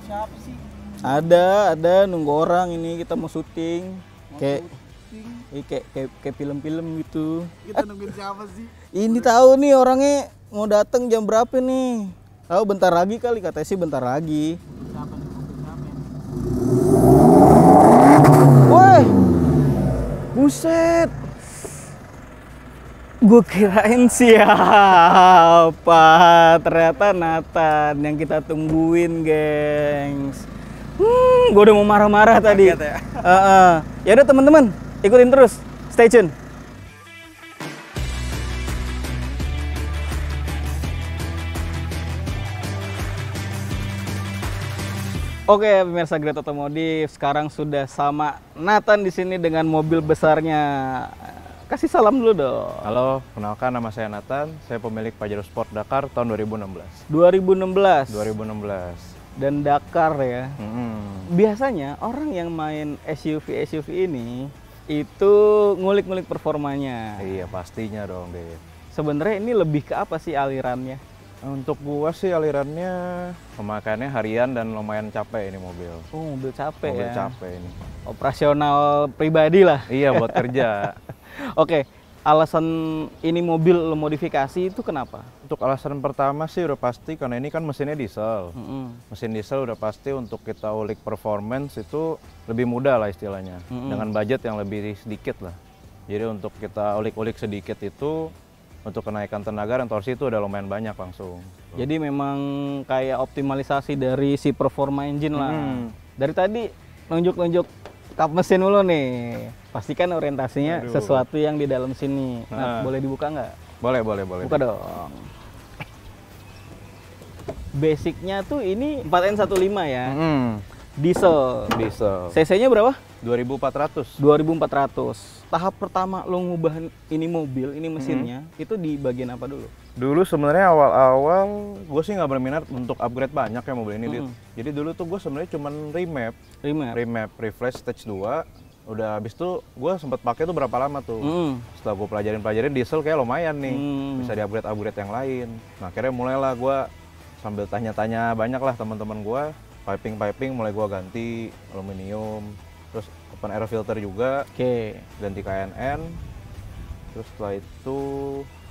siapa sih? Ada nunggu orang ini, kita mau syuting. Kayak film-film gitu. Kita nungguin siapa sih? Ini tahu nih orangnya mau datang jam berapa nih? Tahu bentar lagi kali, katanya sih bentar lagi. Siapa nih? Nungguin siapa ya? Woi, buset. Gue kirain siapa, ternyata Nathan yang kita tungguin, gengs. Gue udah mau marah-marah tadi. Kaget ya? Ya udah teman-teman, ikutin terus, stay tune. Oke, pemirsa Great Otomotif, sekarang sudah sama Nathan di sini dengan mobil besarnya. Kasih salam dulu dong. Halo, kenalkan nama saya Nathan. Saya pemilik Pajero Sport Dakar tahun 2016. 2016. 2016. Dan Dakar ya. Mm-hmm. Biasanya orang yang main SUV ini itu ngulik-ngulik performanya. Iya, pastinya dong, Dave. Sebenarnya ini lebih ke apa sih alirannya? Untuk gua sih alirannya pemakaiannya harian dan lumayan capek ini mobil. Oh, mobil capek Mobil ya. capek ini. Operasional pribadi lah. Iya, buat kerja. Oke, alasan ini mobil lo modifikasi itu kenapa? Untuk alasan pertama sih udah pasti karena ini kan mesinnya diesel. Mesin diesel udah pasti untuk kita ulik performance itu lebih mudah lah istilahnya. Dengan budget yang lebih sedikit lah. Jadi untuk kita ulik-ulik sedikit itu untuk kenaikan tenaga dan torsi itu udah lumayan banyak langsung. Jadi memang kayak optimalisasi dari si performa engine lah. Dari tadi nunjuk-nunjuk kap mesin dulu nih. Pastikan orientasinya sesuatu yang di dalam sini. Nah, boleh dibuka nggak? Boleh. Buka dong. Basicnya tuh ini 4N15 ya. Diesel. CC-nya berapa? 2400. 2400. Tahap pertama lo ngubah ini mobil, ini mesinnya, itu di bagian apa dulu? Dulu sebenarnya awal-awal gue sih nggak berminat untuk upgrade banyak ya mobil ini. Jadi dulu tuh gue sebenarnya cuman remap, refresh stage 2. Udah habis itu gue sempat pakai tuh berapa lama tuh. Setelah gue pelajarin diesel kayak lumayan nih. Bisa di-upgrade yang lain. Nah, akhirnya mulailah gue sambil tanya-tanya banyak lah teman-teman gue. Piping mulai gue ganti aluminium. Terus open air filter juga. Ganti KNN. Terus setelah itu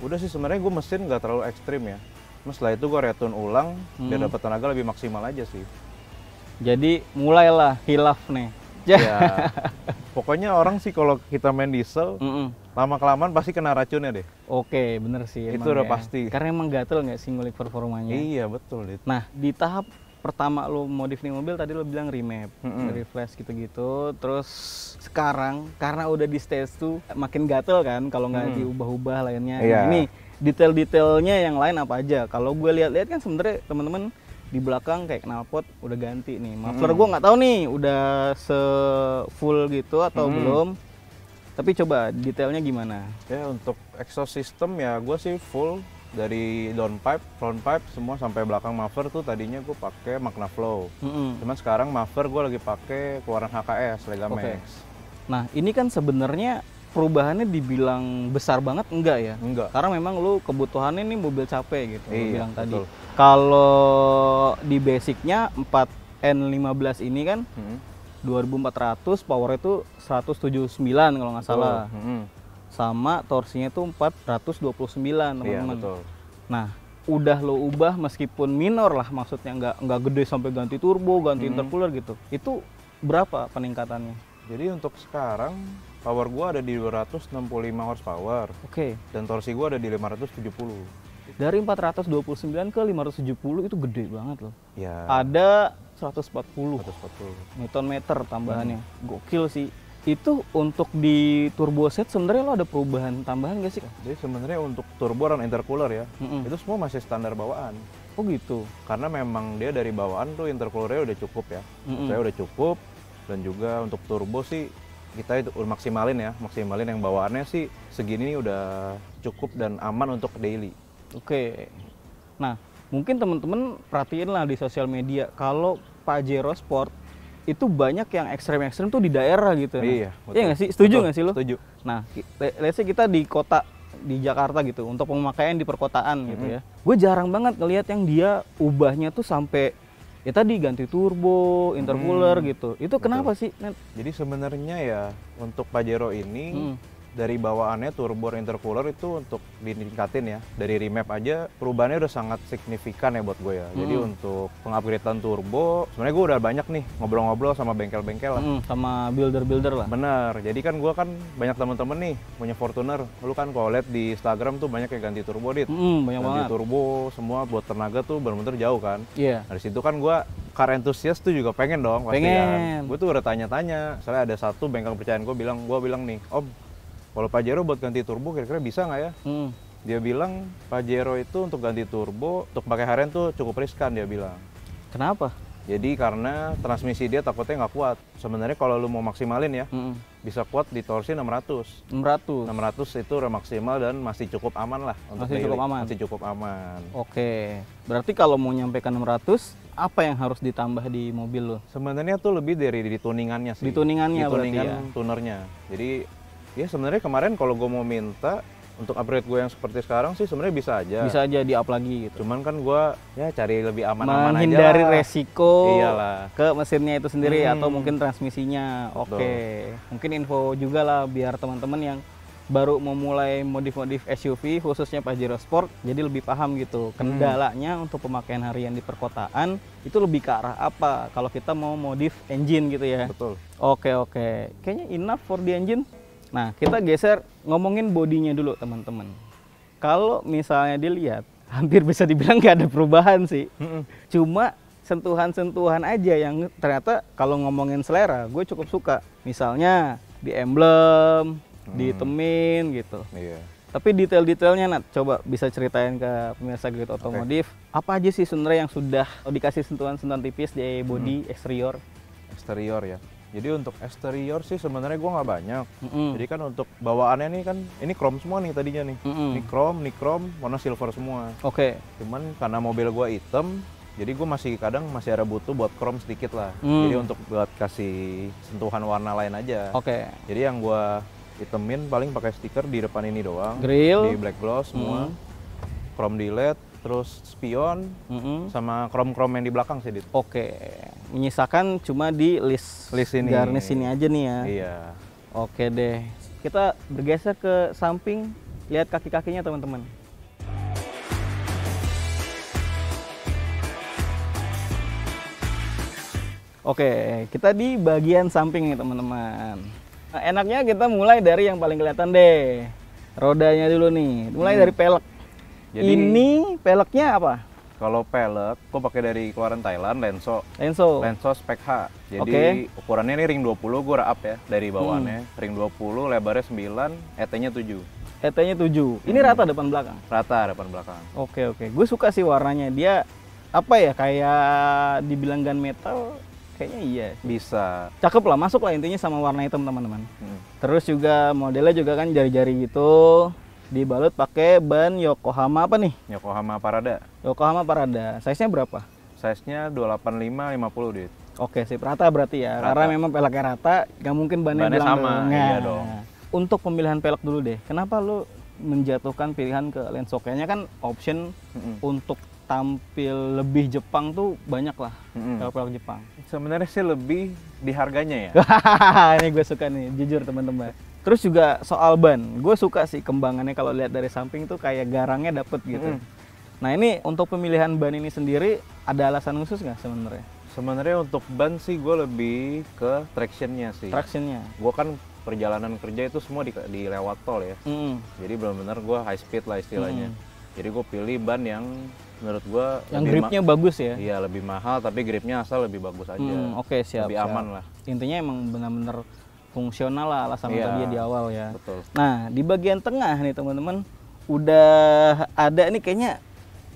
udah sih sebenarnya gue mesin nggak terlalu ekstrim ya. Terus setelah itu gue retune ulang biar dapat tenaga lebih maksimal aja sih. Jadi mulailah hilaf nih. Ya, pokoknya orang sih kalau kita main diesel lama-kelamaan pasti kena racunnya deh. Oke, bener sih. Itu udah pasti. Karena emang gatel nggak sih ngulik performanya? Iya, betul. Nah, di tahap pertama lo modif nih mobil tadi lo bilang remap, refresh gitu-gitu. Terus sekarang karena udah di stage tuh makin gatel kan kalau nggak diubah-ubah lainnya. Iya. Nah, ini detail-detailnya yang lain apa aja? Kalau gue lihat-lihat kan sebenarnya teman-teman di belakang kayak knalpot udah ganti nih. Muffler gue nggak tahu nih udah se-full gitu atau belum. Tapi coba detailnya gimana? Ya untuk exhaust system ya gue sih full dari downpipe, frontpipe semua sampai belakang muffler tuh tadinya gue pakai Magnaflow. Cuman sekarang muffler gue lagi pakai keluaran HKS Legamax. Nah ini kan sebenarnya perubahannya dibilang besar banget enggak ya? Enggak. Karena memang lu kebutuhannya nih mobil capek gitu. Iya, lu bilang tadi. betul. Kalau di basicnya 4N15 ini kan 2400, power itu 179 kalau nggak salah. Sama torsinya tuh 429 teman-teman. Iya, betul. Nah, udah lo ubah meskipun minor lah, maksudnya nggak gede sampai ganti turbo, ganti intercooler gitu. Itu berapa peningkatannya? Jadi untuk sekarang power gua ada di 265 horsepower. Dan torsi gua ada di 570. Dari 429 ke 570 itu gede banget loh. Ya. Ada 140 Newton meter tambahannya. Gokil sih. Itu untuk di turbo set sebenarnya lo ada perubahan tambahan nggak sih? Jadi sebenarnya untuk turbo dan intercooler ya, itu semua masih standar bawaan. Oh gitu. Karena memang dia dari bawaan tuh intercoolernya udah cukup ya. Saya udah cukup, dan juga untuk turbo sih kita itu maksimalin yang bawaannya sih segini nih udah cukup dan aman untuk daily. Nah mungkin temen-temen perhatiin lah di sosial media kalau Pajero Sport itu banyak yang ekstrem-ekstrem tuh di daerah gitu. Iya, betul. Iya nggak sih? Setuju nggak sih lo? Setuju. Nah, let's say kita di kota di Jakarta gitu untuk pemakaian di perkotaan gitu ya. Gue jarang banget ngelihat yang dia ubahnya tuh sampai ya tadi ganti turbo, intercooler gitu. Itu kenapa sih, Net? Jadi sebenarnya ya untuk Pajero ini dari bawaannya turbo intercooler itu untuk ditingkatin ya. Dari remap aja perubahannya udah sangat signifikan ya buat gue ya. Jadi untuk pengupgradean turbo, sebenarnya gue udah banyak nih ngobrol-ngobrol sama bengkel-bengkel lah. Sama builder-builder lah. Bener, jadi kan gue kan banyak temen-temen nih punya Fortuner. Lu kan kalau lihat di Instagram tuh banyak yang ganti turbo, Dit. Banyak Ganti banget. turbo, semua buat tenaga tuh bener-bener jauh kan. Iya. Dari situ kan gue car enthusiast tuh juga pengen dong pasti Pengen. kan. Gue tuh udah tanya-tanya, soalnya ada satu bengkel kepercayaan gue bilang nih, Om, kalau Pajero buat ganti turbo kira-kira bisa nggak ya? Dia bilang Pajero itu untuk ganti turbo, untuk pakai harian tuh cukup riskan dia bilang. Kenapa? Jadi karena transmisi dia takutnya nggak kuat. Sebenarnya kalau lu mau maksimalin ya, bisa kuat di torsi 600. 600 itu udah maksimal dan masih cukup aman lah untuk Masih daily. cukup aman? Masih cukup aman. Oke. Berarti kalau mau nyampe ke 600, apa yang harus ditambah di mobil lo? Sebenarnya tuh lebih dari di tuningannya sih. Di tuningannya Di tuningan berarti ya? tunernya. Jadi ya sebenarnya kemarin kalau gue mau minta untuk upgrade gue yang seperti sekarang sih sebenarnya bisa aja. Bisa aja di-up lagi gitu. Cuman kan gue ya cari lebih aman-aman aja. Menghindari lah. resiko Iyalah. ke mesinnya itu sendiri atau mungkin transmisinya. Oke. Mungkin info juga lah biar teman-teman yang baru memulai modif-modif SUV khususnya Pajero Sport jadi lebih paham gitu kendalanya untuk pemakaian harian di perkotaan itu lebih ke arah apa kalau kita mau modif engine gitu ya. Betul. Oke. Kayaknya enough for the engine. Nah, kita geser ngomongin bodinya dulu, teman-teman. Kalau misalnya dilihat, hampir bisa dibilang nggak ada perubahan sih. Cuma sentuhan-sentuhan aja yang ternyata kalau ngomongin selera, gue cukup suka. Misalnya di emblem, ditemin gitu. Iya. Tapi detail-detailnya, Nat, coba bisa ceritain ke pemirsa Grid Otomotif. Apa aja sih sebenarnya yang sudah dikasih sentuhan-sentuhan tipis di bodi eksterior? Eksterior ya. Jadi untuk eksterior sih sebenarnya gue nggak banyak. Jadi kan untuk bawaannya nih kan ini chrome semua nih tadinya nih. Ini chrome, warna silver semua. Oke. Cuman karena mobil gue hitam, jadi gue kadang masih ada butuh buat chrome sedikit lah. Jadi untuk buat kasih sentuhan warna lain aja. Oke. Jadi yang gue hitemin paling pakai stiker di depan ini doang. Grill. Di black gloss semua. Chrome di LED, terus spion, sama chrome yang di belakang sih, Dit. Oke. Menyisakan cuma di list ini. garnish ini aja nih ya. Iya. Oke deh. Kita bergeser ke samping, lihat kaki-kakinya teman-teman. Oke, kita di bagian samping nih teman-teman. Nah, enaknya kita mulai dari yang paling kelihatan deh. Rodanya dulu nih. Mulai dari pelek. Jadi ini peleknya apa? kalau pelek, gue pakai dari keluaran Thailand, Lenso spek H. Jadi ukurannya ini ring 20, gue udah up ya dari bawaannya. Ring 20, lebarnya 9, ET-nya 7. ET-nya 7. Ini rata depan belakang? Rata depan belakang. Oke. Gue suka sih warnanya. Dia apa ya, kayak dibilang gunmetal, kayaknya iya. Bisa. Cakep lah, masuk lah intinya sama warna hitam teman-teman. Terus juga modelnya juga kan jari-jari gitu. Dibalut pakai ban Yokohama apa nih? Yokohama Parada. Yokohama Parada. Size-nya berapa? Size-nya 285 50, Dit. Oke, sip, rata berarti ya. Rata. Karena memang peleknya rata, nggak mungkin bannya bilang sama. dong. Iya dong. Untuk pemilihan pelek dulu deh. Kenapa lu menjatuhkan pilihan ke Lenso? Kayaknya kan option untuk tampil lebih Jepang tuh banyak lah. Pelek Jepang. Sebenarnya sih lebih di harganya ya. Ini gue suka nih, jujur teman-teman. Terus juga soal ban, gue suka sih kembangannya kalau lihat dari samping tuh kayak garangnya dapet gitu. Nah ini untuk pemilihan ban ini sendiri ada alasan khusus nggak sebenarnya? Sebenarnya untuk ban sih gue lebih ke tractionnya sih. Tractionnya? Gue kan perjalanan kerja itu semua di lewat tol ya. Jadi benar-benar gue high speed lah istilahnya. Jadi gue pilih ban yang menurut gue yang gripnya bagus ya? Iya, lebih mahal tapi gripnya asal lebih bagus aja. Oke, siap. Lebih aman lah. Intinya emang benar-benar fungsional lah alasan tadi di awal ya. Betul. Nah di bagian tengah nih teman-teman udah ada nih kayaknya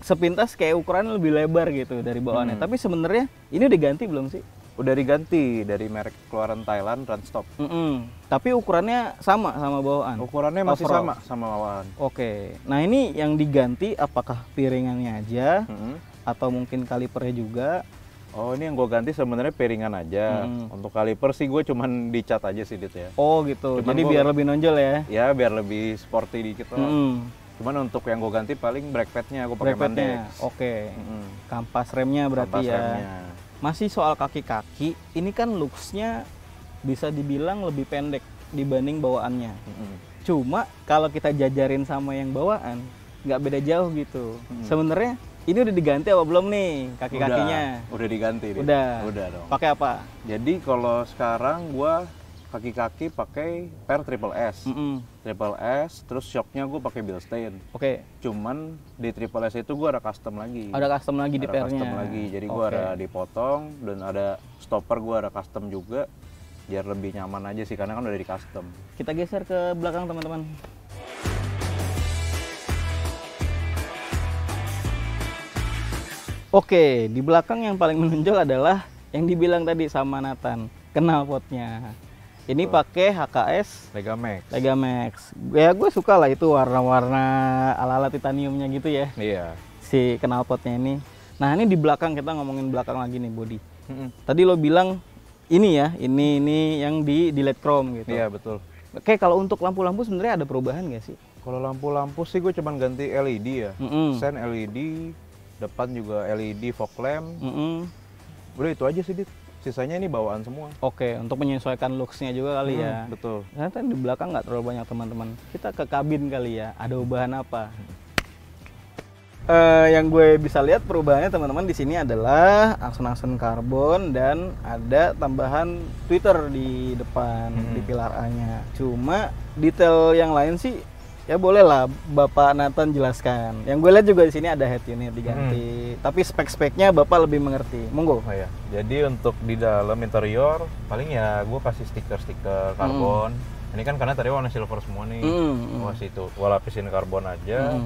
sepintas kayak ukuran lebih lebar gitu dari bawaannya. Tapi sebenarnya ini udah ganti belum sih? Udah diganti dari merek keluaran Thailand, Runstop. Tapi ukurannya sama bawaan? Ukurannya masih overall sama bawaan. Oke. Nah ini yang diganti apakah piringannya aja atau mungkin kalipernya juga? Oh ini yang gue ganti sebenarnya piringan aja. Untuk kaliper sih gue cuman dicat aja sih, Dit ya. Oh gitu. Cuman jadi biar lebih nonjol ya? Ya biar lebih sporty dikit lah. Cuman untuk yang gue ganti paling brake padnya gue pakai Mandex. Oke. Kampas remnya berarti Kampas ya. remnya. Masih soal kaki-kaki, ini kan looks-nya bisa dibilang lebih pendek dibanding bawaannya. Cuma kalau kita jajarin sama yang bawaan, nggak beda jauh gitu. Sebenarnya ini udah diganti apa belum nih kaki-kakinya? Udah diganti. Udah dong. Pakai apa? Jadi kalau sekarang gua kaki-kaki pakai per triple S. Triple S, terus shocknya gue pakai Bilstein. Oke. Cuman di triple S itu gue ada custom lagi. Ada custom lagi di pernya. Custom lagi, jadi gue ada dipotong dan ada stopper gue ada custom juga, biar lebih nyaman aja sih karena kan udah di custom. Kita geser ke belakang teman-teman. Oke, di belakang yang paling menonjol adalah yang dibilang tadi sama Nathan, knalpotnya. Ini pakai HKS Legamax. Ya gue suka lah itu warna-warna ala-ala titaniumnya gitu ya. Iya. Si knalpotnya ini. Nah ini di belakang, kita ngomongin belakang lagi nih body. Tadi lo bilang ini ya, ini yang di LED chrome gitu. Iya betul. Oke, kalau untuk lampu-lampu sebenarnya ada perubahan nggak sih? Kalau lampu-lampu sih gue cuman ganti LED ya. Sen LED, depan juga LED fog lamp. Udah itu aja sih, Dit. Sisanya ini bawaan semua. Oke, untuk menyesuaikan looks-nya juga kali ya. Betul. Ternyata di belakang nggak terlalu banyak teman-teman. Kita ke kabin kali ya. Ada perubahan apa? Yang gue bisa lihat perubahannya teman-teman di sini adalah aksen-aksen karbon dan ada tambahan tweeter di depan di pilar A-nya. Cuma detail yang lain sih ya boleh lah Bapak Nathan jelaskan. Yang gue lihat juga di sini ada head unit diganti. Tapi spek-speknya Bapak lebih mengerti. Monggo. Oh ya. Jadi untuk di dalam interior paling ya gue kasih stiker-stiker karbon. Ini kan karena tadi warna silver semua nih. Gua kasih itu. Gua lapisin karbon aja.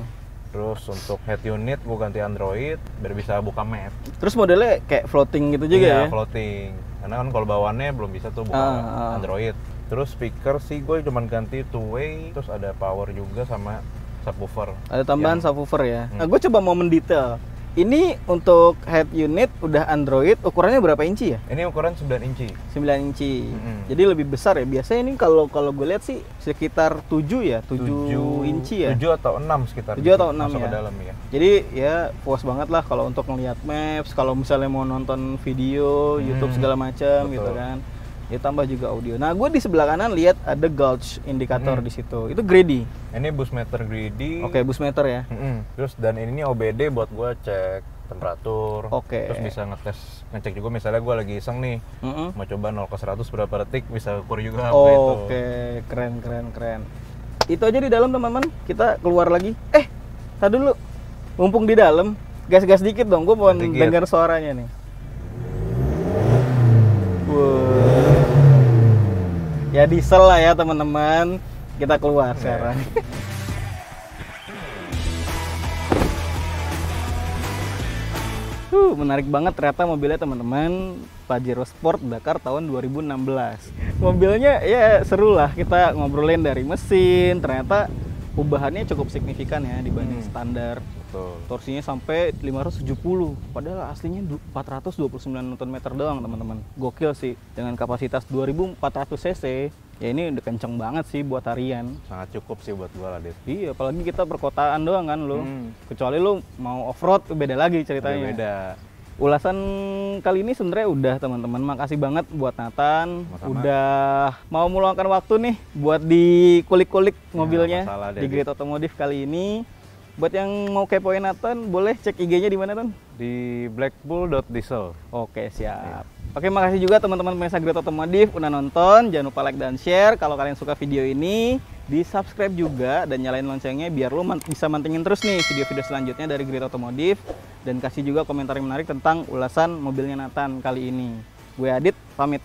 Terus untuk head unit gue ganti Android biar bisa buka map. Terus modelnya kayak floating gitu juga ya? Iya, floating. Karena kan kalau bawaannya belum bisa tuh buka Android. Terus speaker sih gue cuman ganti two-way, terus ada power juga sama subwoofer. Ada tambahan subwoofer ya. Nah, gue coba mau mendetail. Ini untuk head unit udah Android, ukurannya berapa inci ya? Ini ukuran 9 inci. 9 inci. Jadi lebih besar ya. Biasanya ini kalau gue lihat sih sekitar 7 ya, 7 inci ya. 7 atau 6 sekitar. 7 atau 6 masuk ya. Ke dalam ya. Jadi ya puas banget lah kalau untuk ngelihat maps, kalau misalnya mau nonton video, YouTube segala macam gitu kan. Ya tambah juga audio. Nah, gue di sebelah kanan lihat ada gauge indikator di situ. Itu greedy. Ini boost meter greedy. Oke, boost meter ya. Terus dan ini OBD buat gue cek temperatur. Terus bisa ngecek juga misalnya gue lagi iseng nih. Mau coba 0 ke 100 berapa detik bisa ukur juga itu. Oke, keren. Itu aja di dalam teman-teman. Kita keluar lagi. Tadi dulu. Mumpung di dalam, gas-gas dikit dong. Gue mau dengar suaranya nih. Ya diesel lah ya teman-teman. Kita keluar sekarang. Menarik banget ternyata mobilnya teman-teman. Pajero Sport Dakar tahun 2016. Mobilnya ya seru lah, kita ngobrolin dari mesin. Ternyata perubahannya cukup signifikan ya dibanding standar. Torsinya sampai 570, padahal aslinya 429 Nm doang teman-teman. Gokil sih, dengan kapasitas 2400 cc. Ya ini udah kenceng banget sih buat harian. Sangat cukup sih buat gua lah, Dit. Iya, apalagi kita perkotaan doang kan lo. Kecuali lo mau off-road, beda lagi ceritanya. Beda. Ulasan kali ini sebenarnya udah teman-teman. Makasih banget buat Nathan. Udah mau meluangkan waktu nih buat dikulik-kulik mobilnya di Great Automotive kali ini. Buat yang mau kepoin Nathan, boleh cek IG-nya di mana, Tan? Di blackbull.diesel. Oke, siap. Oke, makasih juga teman-teman pemirsa Great Automotive udah nonton. Jangan lupa like dan share. Kalau kalian suka video ini, di-subscribe juga dan nyalain loncengnya biar lo bisa mantengin terus nih video-video selanjutnya dari Great Automotive. Dan kasih juga komentar yang menarik tentang ulasan mobilnya Nathan kali ini. Gue Adit, pamit.